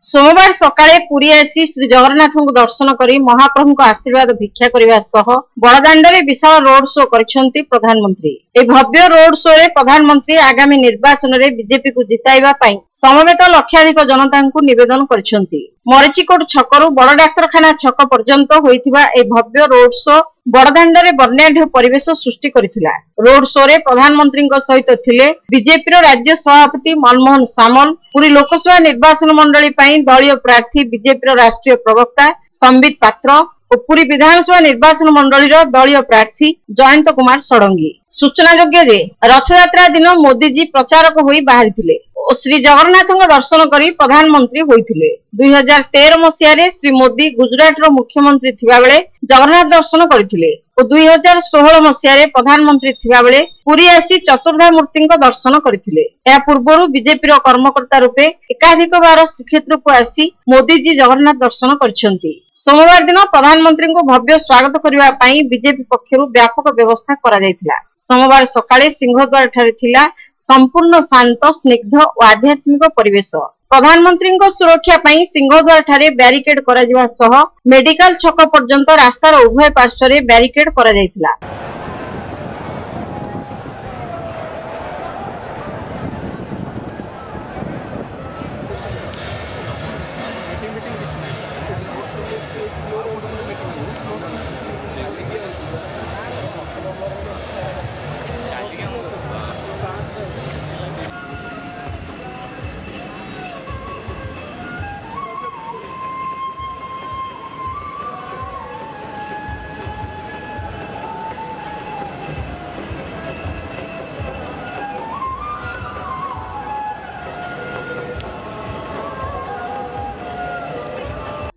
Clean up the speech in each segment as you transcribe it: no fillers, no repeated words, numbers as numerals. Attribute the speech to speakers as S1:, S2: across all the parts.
S1: सोमवार सकाळे पुरी आसी श्री जगन्नाथ दर्शन करी महाप्रभु आशीर्वाद भिक्षा करने बड़दाण्डे विशाल रोड शो करिसेंती प्रधानमंत्री। ए भव्य रोड शो रे प्रधानमंत्री आगामी निर्वाचन रे बीजेपी को जिताइबा पई समवेत लक्षाधिक जनता को निवेदन करिसेंती। मरीचिकोट छकरू बड़ डाक्तरखाना छक पर्यंत होइथिबा ए भव्य रोड शो बड़दाण्डे वर्णाढ्य परिवेश सृष्टि करिथिला। रोड शो रे प्रधानमंत्री सहित थिले बीजेपी राज्य सभापति मनमोहन सामल, पुरी लोकसभा निर्वाचन मंडली पई दलीय प्रार्थी बीजेपी राष्ट्रीय प्रवक्ता संबित पात्र और पुरी विधानसभा निर्वाचन मंडली दलीय प्रार्थी जयंत कुमार षडंगी। सूचनायोग्य जे रथयात्रा दिन मोदी जी प्रचारक होई बाहरिथिले और श्री जगन्नाथ दर्शन करी प्रधानमंत्री होइथिले। 2013 मसीह श्री मोदी गुजरात रो मुख्यमंत्री थिबा बेले जगन्नाथ दर्शन करथिले और 2016 मसीह प्रधानमंत्री थिबा बेले पुरी आसी चतुर्धा मूर्ति दर्शन करथिले। या पूर्वरु बीजेपी रो कर्मकर्ता रूपे एकाधिक बार श्रीक्षेत्र को आसी मोदी जी जगन्नाथ दर्शन करछंती। सोमवार दिन प्रधानमंत्री को भव्य स्वागत करबा पई बीजेपी पक्षरु व्यापक व्यवस्था करा जायतिला। सोमवार सकाळे सिंहद्वार ठारे थिला संपूर्ण शांत स्निग्ध और आध्यात्मिक परिवेश। प्रधानमंत्री सुरक्षा पई सिंहद्वार ठारे बैरिकेड करा जिवा सह मेडिकल छक पर्यंत रास्तार उभय पार्श्व रे बैरिकेड करा जायतिला।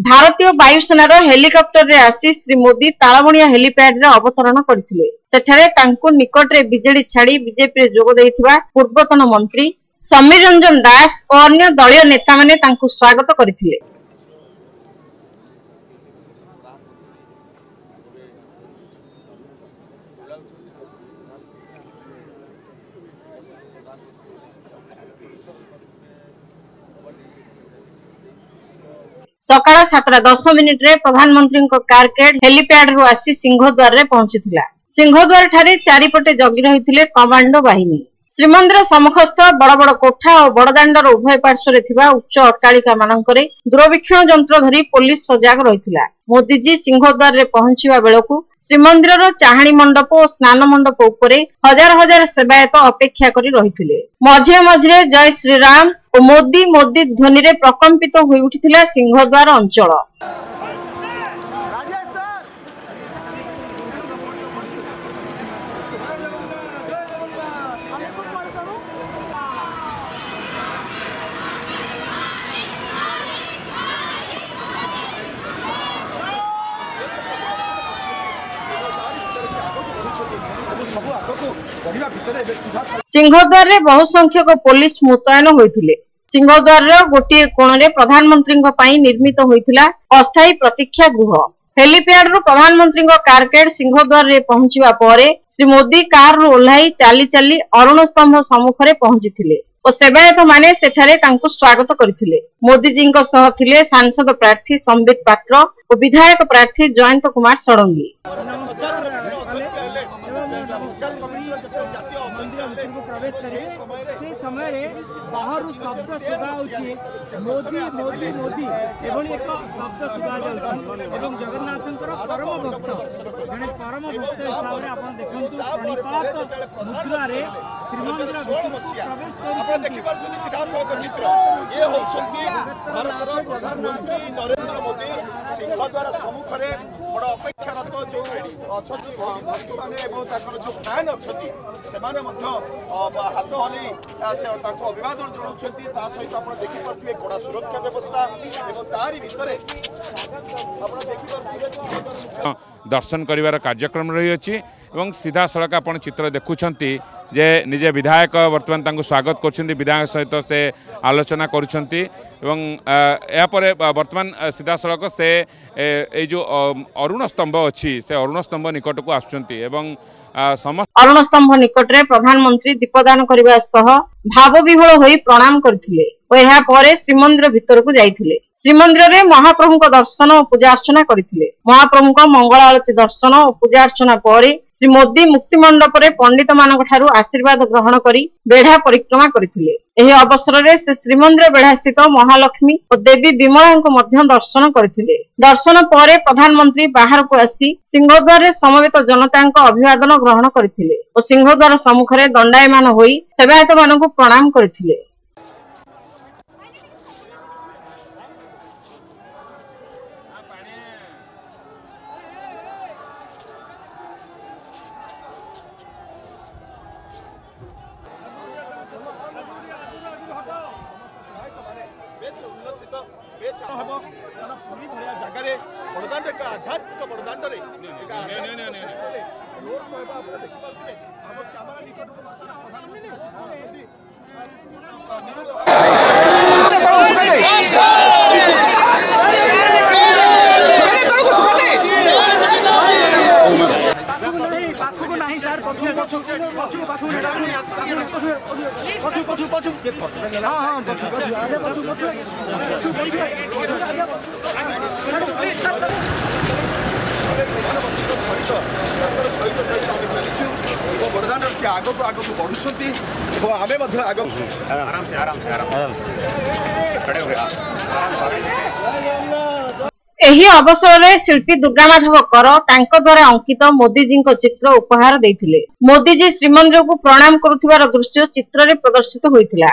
S1: भारतीय वायुसेनार हेलिकॉप्टर रे आसी श्री मोदी तालबणिया हेलीपैड रे अवतरण करथिले। सेठारे तांको निकट रे बिजेडी छाड़ी बीजेपी रे जोग दैथिबा पूर्वतन मंत्री समीर रंजन दास और अन्य दलीय नेता माने तांको स्वागत करथिले। सकाळ 7:10 रे प्रधानमंत्री कारकेड हेलीपैड रु आसी सिंहद्वार रे पहुंचीथिला। सिंहद्वार ठारे चारिपटे जगी रहिथिले कमांडो बाहिनी। श्रीमंदिर सम्मुखस्थ बड़ बड़ कोठा और बड़दाण्डर उभय पार्श्व रे थिबा उच्च अट्टालिका मानकरे दूरवीक्षण यंत्र धरी पुलिस सजाग रहिथिला। मोदी जी सिंहद्वार रे पहुंचीबा बेलकु श्रीमंदिर चाहाणी मंडप और स्नान मंडप उपरे हजार हजार सेवायत अपेक्षा करी रहिथिले। मझिरे मझिरे जय श्री राम और मोदी मोदी ध्वनि रे प्रकंपित होई उठिथिला सिंहद्वार अंचल। सिंहद्वार रे बहु संख्यक पुलिस मुतयन होइथिले। सिंहद्वार रो गोटे कोण रे प्रधानमंत्री पई निर्मित होइथिला अस्थायी प्रतीक्षा गृह। हेलीपैड रो प्रधानमंत्री कारकेड सिंहद्वार रे पहुंचीबा परे श्री मोदी कार रो ओल्हाई चाली चाली अरुण स्तंभ सम्मुख रे पहुंचीथिले और सेवायत माने सेठारे तांको स्वागत करथिले। मोदी जी सह थिले सांसद प्रार्थी संबित पात्र और विधायक प्रार्थी जयंत कुमार षडंगी।
S2: मोदी मोदी मोदी एभली एक शब्द सुधा जाउछि जगन्नाथंकर परम भक्त जने परम भक्त हिसाब रे आपण देखंतु प्रणिपात मुद्रा रे श्रीमंदिर
S3: आपण देखि पारछुनी सीधा सड़क चित्र ये होछंती भारतर प्रधानमंत्री नरेंद्र मोदी सिंहद्वार सम्मुख रे बड़ अपेक्षारत जो अछंती भक्त माने एवं ताकर जो फैन अछंती से माने मध्य हाथ हली से ताको अभिवादन जणाउछंती। ता सहित आपण देखि परथिबे कोडा सुरक्षा व्यवस्था एवं तारी भितरे आपण देखि परथिबे
S4: दर्शन करिवार कार्यक्रम रही अछि एवं सीधा सड़क आपण चित्र देखुछंती जे निजे विधायक वर्तमान तांको स्वागत करछंती विधायक सहित से आलोचना करुछंती एवं या परे वर्तमान सीधा सड़क से ए जो अरुण स्तंभ अछि से अरुण स्तंभ निकट को आछंती एवं समस्त
S1: अरुण स्तंभ निकट में प्रधानमंत्री दीपदान करने सह भाव विह्वल होई प्रणाम करथिले और यह परे श्रीमंदिर भितर को जाइथिले। श्रीमंदिर में महाप्रभु को दर्शन और पूजा अर्चना करथिले। महाप्रभु को मंगल आरती दर्शन और पूजा अर्चना परे श्री मोदी मुक्ति मंडप रे पंडित मानक ठारू आशीर्वाद ग्रहण करी बेढ़ा परिक्रमा करथिले। एही अवसर में से श्रीमंदिर बेढ़ा स्थित महालक्ष्मी और देवी विमला को मध्य दर्शन करथिले। दर्शन परे प्रधानमंत्री बाहर को आसी सिंहद्वार रे समवेत जनता अभिवादन ग्रहण करथिले और सिंहद्वार सम्मुख में दंडायमान होई सेवायत मानक प्रणाम करथिले।
S3: आध्यात्मिक बड़दाण्डे बड़दाण्ड से आग को आग बढ़ुं आम आराम
S1: एही अवसर में शिल्पी दुर्गा माधव कर तांको द्वारा अंकित मोदीजी चित्र उपहार देथिले। मोदीजी श्रीमंदिर को प्रणाम करुथिबार दृश्य चित्र रे प्रदर्शित होइथिला।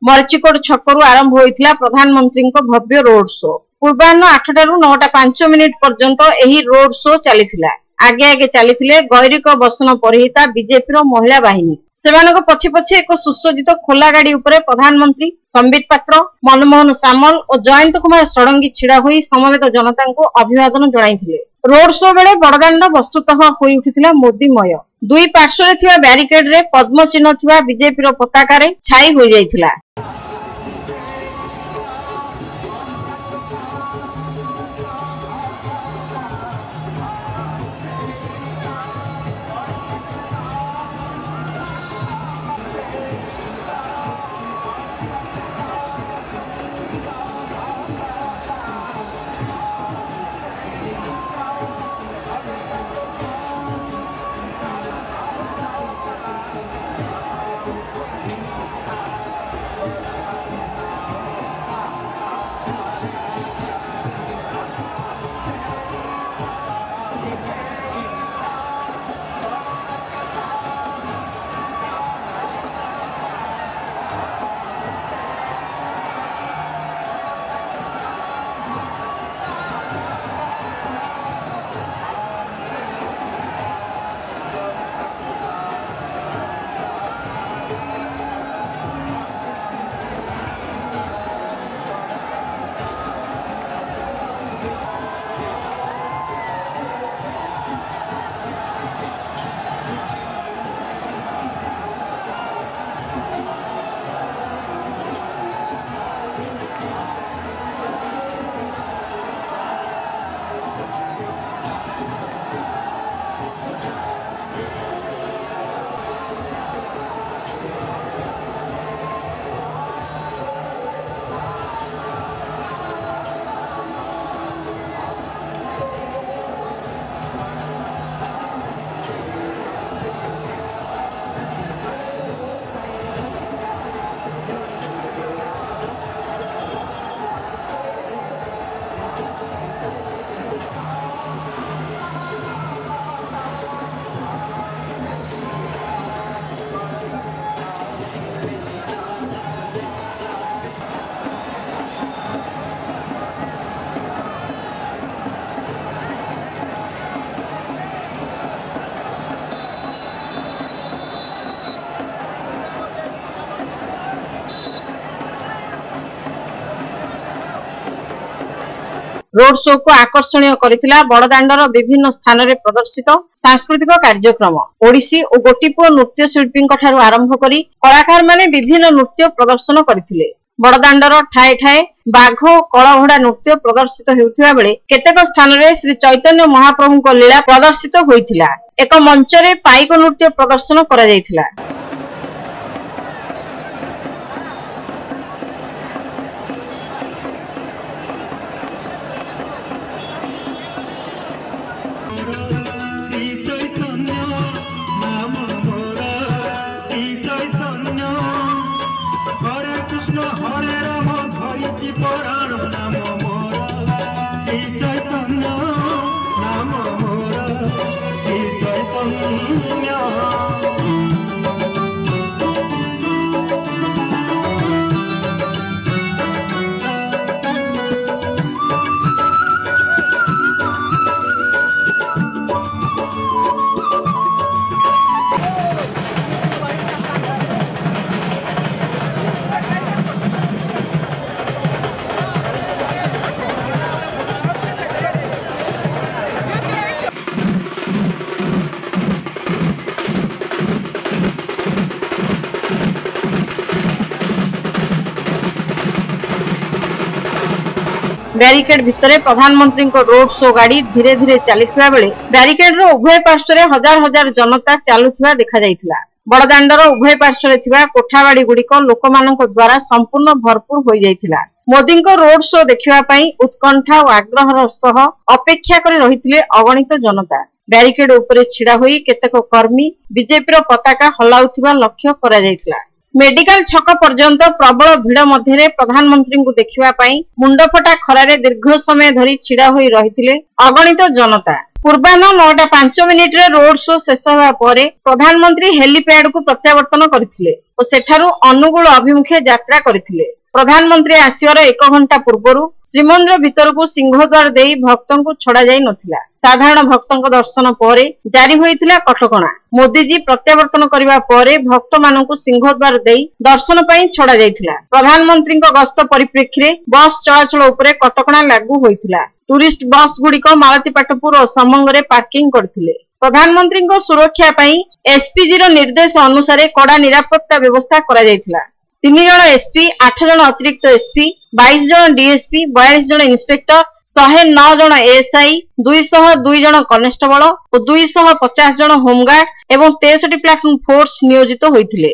S1: मरचिकोट छकरू आरंभ होइथिला प्रधानमंत्री भव्य रोड शो। पूर्वाह्न 8टारू 9:05 पर्यंत एही रोड शो चलीथिला। आगे आगे चलीथिले गौरीक बसन परिहिता बीजेपी महिला बाहिनी। सेमानक पछे पछे एक सुसज्जित खोला गाड़ी उपरे प्रधानमंत्री संबित पात्र, मनमोहन सामल और जयंत कुमार षडंगी छिड़ा होई समवेत जनता को अभिवादन जणाइथिले। रोड शो बेले बड़दाण्ड वस्तुतः होई उठिथिला मोदीमय। दुई पार्श्वरे थिबा बैरिकेड रे पद्म चिन्ह थिबा बीजेपी पताका रे छाई होई जाइथिला। रोड शो को आकर्षणीय करथिला बड़दाण्डर विभिन्न स्थान रे प्रदर्शित सांस्कृतिक कार्यक्रम। ओडिसी और गोटीपुओ नृत्य शिल्पी आरंभ करी कलाकार माने विभिन्न नृत्य प्रदर्शन करथिले। बड़दाण्डर ठाए ठाए बाघ कलघोड़ा नृत्य प्रदर्शित हेउथिबा बेले केतेक स्थान रे श्री चैतन्य महाप्रभु को लीला प्रदर्शित होइथिला। एक मंच रे पाइक नृत्य प्रदर्शन करा जायथिला। बैरिकेड भितरे प्रधानमंत्री को रोड शो गाड़ी धीरे धीरे चलुवा बेले बैरिकेड रो उभय पार्श्व रे हजार हजार जनता चलुवा देखा जायतिला। बड़दाण्डर उभय पार्श्व रे थिबा कोठाबाड़ी गुड़िक लोकमानक द्वारा संपूर्ण भरपूर होई जायतिला। मोदी को रोड शो देखिबा पई उत्कंठा और आग्रहर सह अपेक्षा करि रहिथिले अगणित जनता। बैरिकेड उपरे छिड़ा होई केतेक कर्मी बीजेपी रो पताका हलाउथिबा लक्ष्य करा जायतिला। मेडिकल छक पर्यंत प्रबल भिड़ मध्य प्रधानमंत्री को देखिबा पई मुंडफटा खरारे दीर्घ समय धरी छिड़ा होई रहिथिले अगणित जनता। पूर्वाह्न 9:05 रे रोड शो शेष होगा परे प्रधानमंत्री हेलीपैड को प्रत्यावर्तन करथिले और सेठारु अनुगुल अभिमुखे यात्रा करथिले। प्रधानमंत्री आसिବାର 1 घंटा पूर्वरु श्रीमंदिर भीतर को सिंहद्वार देई भक्तों को छड़ा जाई नथिला। साधारण भक्तों दर्शन परे जारी होइथिला कटकणा। मोदी जी प्रत्यावर्तन करिबा परे भक्त मानकु सिंहद्वार देई दर्शन पई छड़ा जाइथिला। प्रधानमंत्री को गस्त परिप्रेक्षी रे बस चलाचल उपरे कटकणा लागू होइथिला। टूरिस्ट बस गुड़िक मालतीपाटपुर और समंगरे पार्किंग करथिले। प्रधानमंत्री को सुरक्षा पई एसपीजी रो निर्देश अनुसार कड़ा निरापत्ता व्यवस्था करा जाइथिला। 3 जन एसपी, 8 जन अतिरिक्त एसपी, 22 जन डीएसपी, 42 जन इंस्पेक्टर, 109 जन एएसआई, 202 जन कनेस्टेबल और 250 जन होमगार्ड एवं 63 प्लाटून फोर्स नियोजित होइथिले।